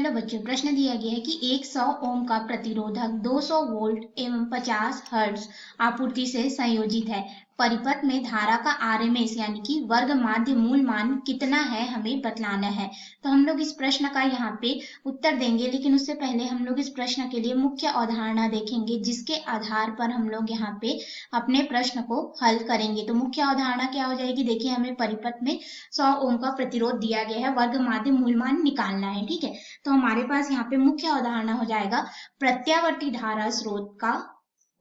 Hello बच्चों, प्रश्न दिया गया है कि एक 100 ओम का प्रतिरोधक 200 वोल्ट एवं 50 हर्ट्ज आपूर्ति से संयोजित है। परिपथ में धारा का आरएमएस यानी कि वर्ग माध्य मूल मान कितना है, हमें बतलाना है। तो हम लोग इस प्रश्न का यहाँ पे उत्तर देंगे, लेकिन उससे पहले हम लोग इस प्रश्न के लिए मुख्य अवधारणा देखेंगे, जिसके आधार पर हम लोग यहाँ पे अपने प्रश्न को हल करेंगे। तो मुख्य अवधारणा क्या हो जाएगी, देखिए हमें परिपथ में 100 ओम का प्रतिरोध दिया गया है, वर्ग माध्य मूल मान निकालना है। ठीक है, तो हमारे पास यहाँ पे मुख्य अवधारणा हो जाएगा प्रत्यावर्ती धारा स्रोत का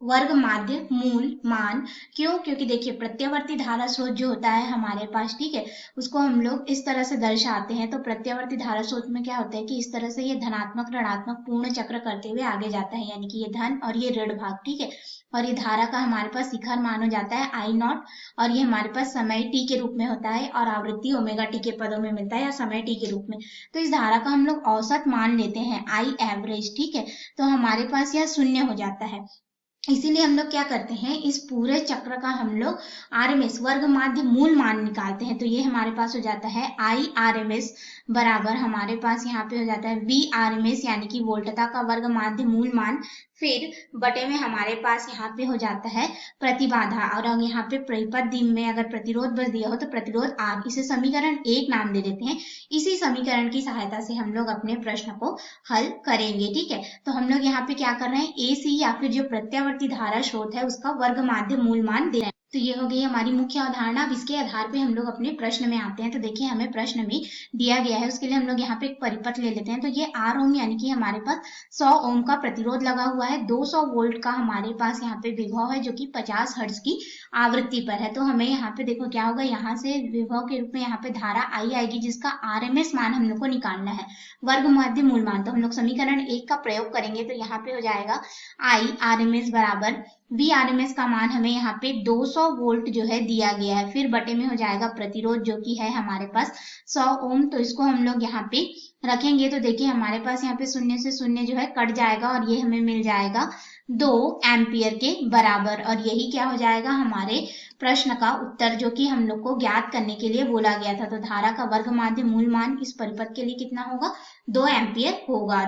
वर्ग माध्य मूल मान। क्यों? क्योंकि देखिए प्रत्यावर्ती धारा स्रोत जो होता है हमारे पास, ठीक है, उसको हम लोग इस तरह से दर्शाते हैं। तो प्रत्यावर्ती धारा स्रोत में क्या होता है कि इस तरह से ये धनात्मक ऋणात्मक पूर्ण चक्र करते हुए आगे जाता है, यानी कि ये धन और ये ऋण भाग। ठीक है, और ये धारा का हमारे पास शिखर मान हो जाता है आई नॉट, और ये हमारे पास समय टी के रूप में होता है और आवृत्ति ओमेगा टी के पदों में मिलता है या समय टी के रूप में। तो इस धारा का हम लोग औसत मान लेते हैं आई एवरेज। ठीक है, तो हमारे पास यह शून्य हो जाता है। इसीलिए हम लोग क्या करते हैं, इस पूरे चक्र का हम लोग आरएमएस वर्ग माध्य मूल मान निकालते हैं। तो ये हमारे पास हो जाता है आई आरएमएस बराबर हमारे पास यहाँ पे हो जाता है वी आरएमएस यानी कि वोल्टता का वर्ग माध्य मूल मान, फिर बटे में हमारे पास यहाँ पे हो जाता है प्रतिबाधा, और यहाँ पे परिपथ में अगर प्रतिरोध बस दिया हो तो प्रतिरोध आर। इसे समीकरण 1 नाम दे देते हैं। इसी समीकरण की सहायता से हम लोग अपने प्रश्न को हल करेंगे। ठीक है, तो हम लोग यहाँ पे क्या कर रहे हैं, एसी या फिर जो प्रत्यावर्ती धारा स्रोत है उसका वर्ग माध्य मूल मान दे रहे हैं। तो ये हो गई हमारी मुख्य अवधारणा। अब इसके आधार पे हम लोग अपने प्रश्न में आते हैं। तो देखिए हमें प्रश्न में दिया गया है, उसके लिए हम लोग यहाँ पे एक परिपथ ले लेते हैं। तो ये आर ओम यानी कि हमारे पास 100 ओम का प्रतिरोध लगा हुआ है, 200 वोल्ट का हमारे पास यहाँ पे विभव है जो कि 50 हर्ट्ज की आवृत्ति पर है। तो हमें यहाँ पे देखो क्या होगा, यहाँ से विभव के रूप में यहाँ पे धारा आई आएगी जिसका आरएमएस मान हम लोग को निकालना है, वर्ग माध्य मूल मान। तो हम लोग समीकरण 1 का प्रयोग करेंगे। तो यहाँ पे हो जाएगा आई आरएमएस बराबर वी आरएमएस का मान हमें यहाँ पे 200 वोल्ट जो है दिया गया है, फिर बटे में हो जाएगा प्रतिरोध जो कि है हमारे पास 100 ओम। तो इसको हम लोग यहाँ पे रखेंगे। तो देखिए हमारे पास यहाँ पे शून्य से शून्य जो है कट जाएगा और ये हमें मिल जाएगा 2 एम्पियर के बराबर, और यही क्या हो जाएगा हमारे प्रश्न का उत्तर, जो कि हम लोग को ज्ञात करने के लिए बोला गया था। तो धारा का वर्ग माध्य मूल मान इस परिपथ के लिए कितना होगा, 2 एम्पियर होगा।